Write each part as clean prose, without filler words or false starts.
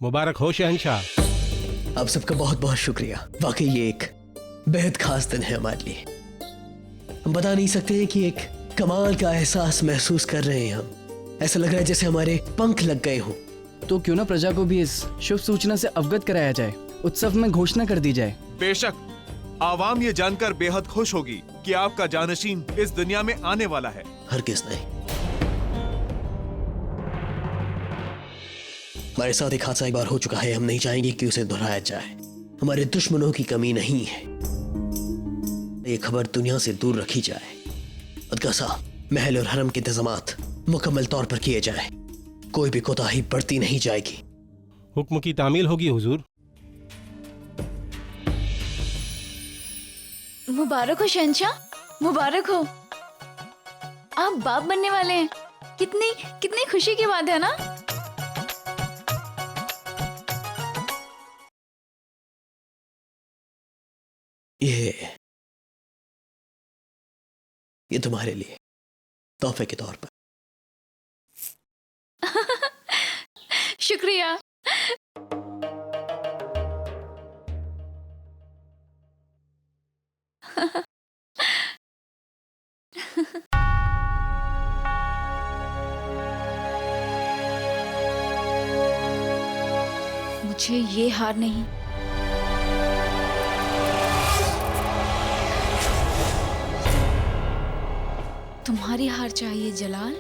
मुबारक हो शहंशाह। आप सबका बहुत बहुत शुक्रिया। वाकई ये एक बेहद खास दिन है हमारे लिए। हम बता नहीं सकते हैं कि एक कमाल का एहसास महसूस कर रहे हैं हम। ऐसा लग रहा है जैसे हमारे पंख लग गए हों। तो क्यों ना प्रजा को भी इस शुभ सूचना से अवगत कराया जाए, उत्सव में घोषणा कर दी जाए। बेशक, आवाम ये जानकर बेहद खुश होगी कि आपका जानशीन इस दुनिया में आने वाला है। हरगिज़ नहीं। हमारे साथ एक हादसा एक बार हो चुका है, हम नहीं चाहेंगे कि उसे दोहराया जाए। हमारे दुश्मनों की कमी नहीं है। ये खबर दुनिया से दूर रखी जाए। अदगसा महल और हरम के इंतजामात मुकम्मल तौर पर किए जाए। कोई भी कोताही बढ़ती नहीं जाएगी। हुक्म की तामील होगी हुजूर। मुबारक हो शहंशाह, मुबारक हो। आप बाप बनने वाले हैं। कितनी कितनी खुशी की बात है ना। ये तुम्हारे लिए तोहफे के तौर पर। शुक्रिया। मुझे ये हार नहीं, तुम्हारी हार चाहिए जलाल।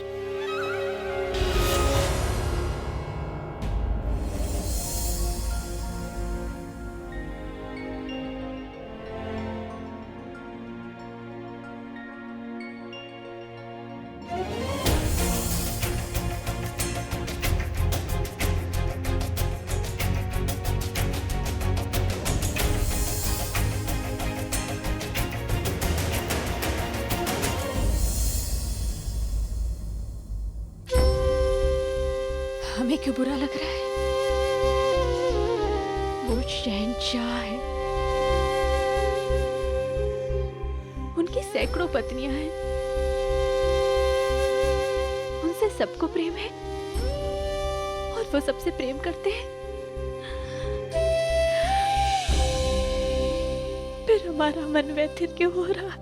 हमें क्यों बुरा लग रहा है? वो शहंशाह है, उनकी सैकड़ों पत्नियां हैं, उनसे सबको प्रेम है और वो सबसे प्रेम करते हैं। फिर हमारा मन व्यथित क्यों हो रहा?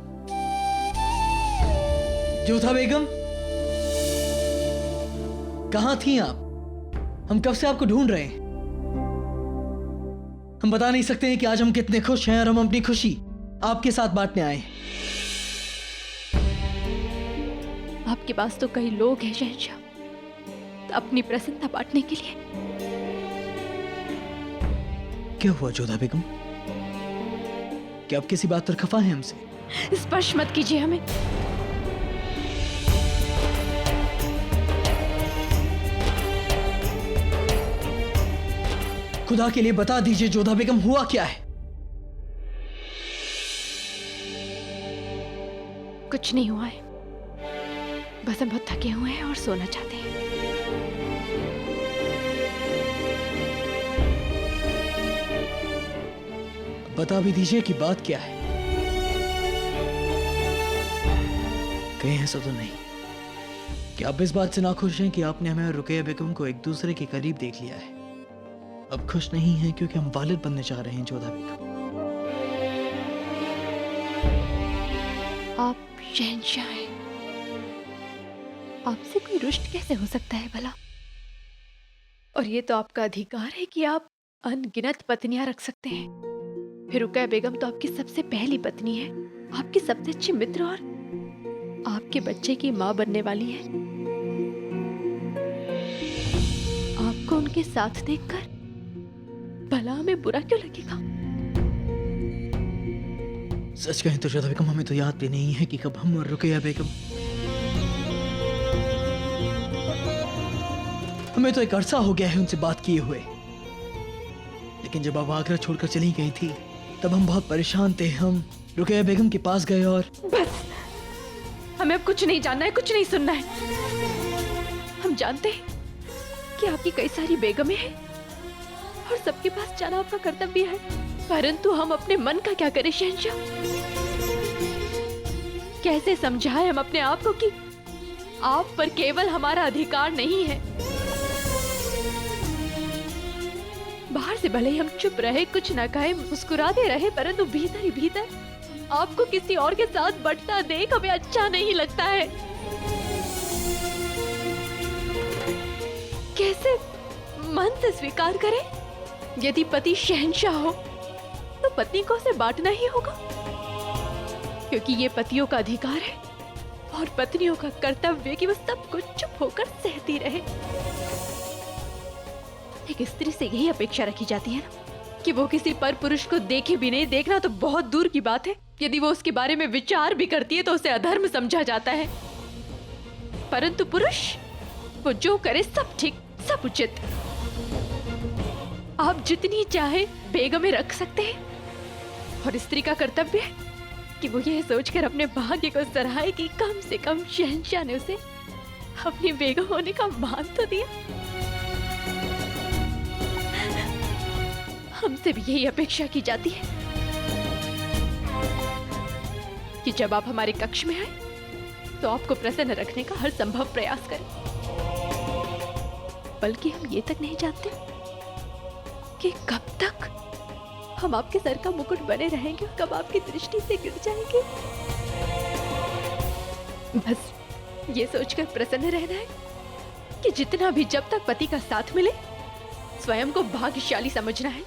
जोधा बेगम, कहाँ थी आप? हम कब से आपको ढूंढ रहे हैं। हम बता नहीं सकते हैं कि आज हम कितने खुश हैं और हम अपनी खुशी आपके साथ बांटने आए। आपके पास तो कई लोग हैं शहंशाह, तो अपनी प्रसन्नता बांटने के लिए। क्या हुआ जोधा बेगम? क्या आप किसी बात पर खफा हैं हमसे? स्पर्श मत कीजिए हमें। खुदा के लिए बता दीजिए जोधा बेगम, हुआ क्या है? कुछ नहीं हुआ है, बस हम बहुत थके हुए हैं और सोना चाहते हैं। बता भी दीजिए कि बात क्या है। कहीं ऐसा तो नहीं कि आप इस बात से नाखुश हैं कि आपने हमें और रुकैया बेगम को एक दूसरे के करीब देख लिया है? अब खुश नहीं हैं क्योंकि हम वालिद बनने चाह रहे हैं जोधा बेगम। आप शहंशाह हैं, आपसे कोई रुष्ट कैसे हो सकता है भला? और ये तो आपका अधिकार है कि आप अनगिनत पत्नियां रख सकते हैं। फिर रुकैया बेगम तो आपकी सबसे पहली पत्नी है, आपकी सबसे अच्छी मित्र और आपके बच्चे की मां बनने वाली है। आपको उनके साथ देखकर भला हमें बुरा क्यों लगेगा? सच कहें तो जोधा बेगम, हमें तो याद भी नहीं है कि कब हम और रुकैया बेगम, हमें तो एक अरसा हो गया है उनसे बात किए हुए। लेकिन जब आप आगरा छोड़कर चली गई थी तब हम बहुत परेशान थे। हम रुकैया बेगम के पास गए और बस, हमें अब कुछ नहीं जानना है, कुछ नहीं सुनना है। हम जानते हैं कि आपकी कई सारी बेगमें हैं और सबके पास जाना आपका कर्तव्य है, परंतु हम अपने मन का क्या करें शहंशाह? कैसे समझाएं हम अपने आप को कि आप पर केवल हमारा अधिकार नहीं है, बाहर से भले ही हम चुप रहे, कुछ ना कहे, मुस्कुराते रहे, परंतु भीतर ही भीतर आपको किसी और के साथ बंटता देख हमें अच्छा नहीं लगता है। कैसे मन से स्वीकार करें? यदि पति शहंशाह हो तो पत्नी को उसे बांटना ही होगा, क्योंकि ये पतियों का अधिकार है और पत्नियों का कर्तव्य कि वो सब कुछ चुप होकर सहती रहे। एक स्त्री से यही अपेक्षा रखी जाती है ना कि वो किसी पर पुरुष को देखे भी नहीं। देखना तो बहुत दूर की बात है, यदि वो उसके बारे में विचार भी करती है तो उसे अधर्म समझा जाता है। परंतु पुरुष वो जो करे सब ठीक, सब उचित। आप जितनी चाहे बेगमें रख सकते हैं और स्त्री का कर्तव्य है कि वो यह सोचकर अपने भाग्य को सराहे कि कम से कम शहंशाह ने उसे अपनी बेगम होने का मान तो दिया। हमसे भी यही अपेक्षा की जाती है कि जब आप हमारे कक्ष में आए तो आपको प्रसन्न रखने का हर संभव प्रयास करें। बल्कि हम ये तक नहीं जानते कि कब तक हम आपके सर का मुकुट बने रहेंगे और कब आपकी दृष्टि से गिर जाएंगे। बस ये सोचकर प्रसन्न रहना है कि जितना भी जब तक पति का साथ मिले स्वयं को भाग्यशाली समझना है।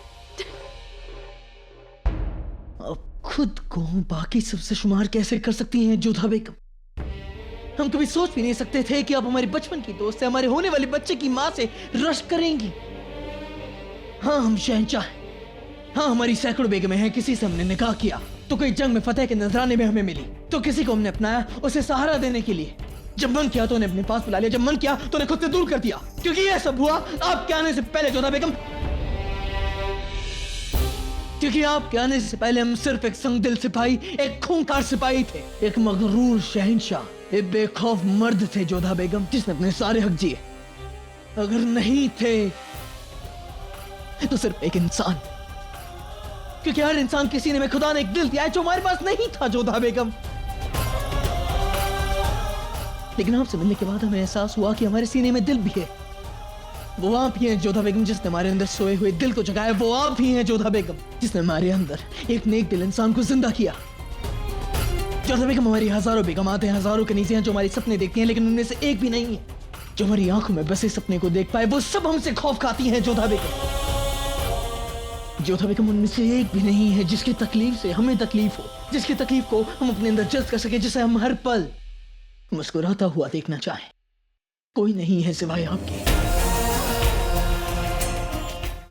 आप खुद को बाकी सबसे शुमार कैसे कर सकती हैं जोधा बेगम? हम कभी सोच भी नहीं सकते थे कि आप हमारे बचपन की दोस्त है, हमारे होने वाले बच्चे की मां से रश्क करेंगी। हाँ, हम शहंशाह हैं। हाँ, हमारी सैकड़ों बेगमें हैं। किसी से हमने निकाह किया तो कोई जंग में फतेह के नजराने में हमें मिली, तो किसी को हमने अपनाया उसे सहारा देने के लिए। जब मन किया तो उन्हें अपने पास बुला लिया, जब मन किया तो उन्हें खुद से दूर कर दिया। क्योंकि यह सब हुआ आपके आने से पहले जोधा बेगम, क्योंकि आपके आने से पहले हम सिर्फ एक संगदिल सिपाही, एक खूंखार सिपाही थे, एक मगरूर शहंशाह, एक बेखौफ मर्द थे जोधा बेगम, जिसने अपने सारे हक जिए। अगर नहीं थे तो सिर्फ एक इंसान, क्योंकि हर इंसान के सीने में खुदा ने एक दिल दिया है जो हमारे पास नहीं था जोधा बेगम। लेकिन आपसे मिलने के बाद हमें एहसास हुआ कि हमारे सीने में दिल भी है। वो आप ही हैं जोधा बेगम जिसने हमारे अंदर सोए हुए दिल को जगाया। वो आप ही हैं जोधा बेगम जिसने हमारे अंदर एक नेक दिल इंसान को जिंदा किया। जोधा बेगम, हमारी हजारों बेगम आते हैं, हजारों कनीज़ें हैं जो हमारे सपने देखती हैं, लेकिन उनमें से एक भी नहीं है जो हमारी आंखों में बसे सपने को देख पाए। वो सब हमसे खौफ खाती हैं जोधा बेगम। जोधा बेगम, उनमें से एक भी नहीं है जिसकी तकलीफ से हमें तकलीफ हो, जिसकी तकलीफ को हम अपने अंदर जज्ब कर सके, जिसे हम हर पल मुस्कुराता हुआ देखना चाहें। कोई नहीं है सिवाय आपके।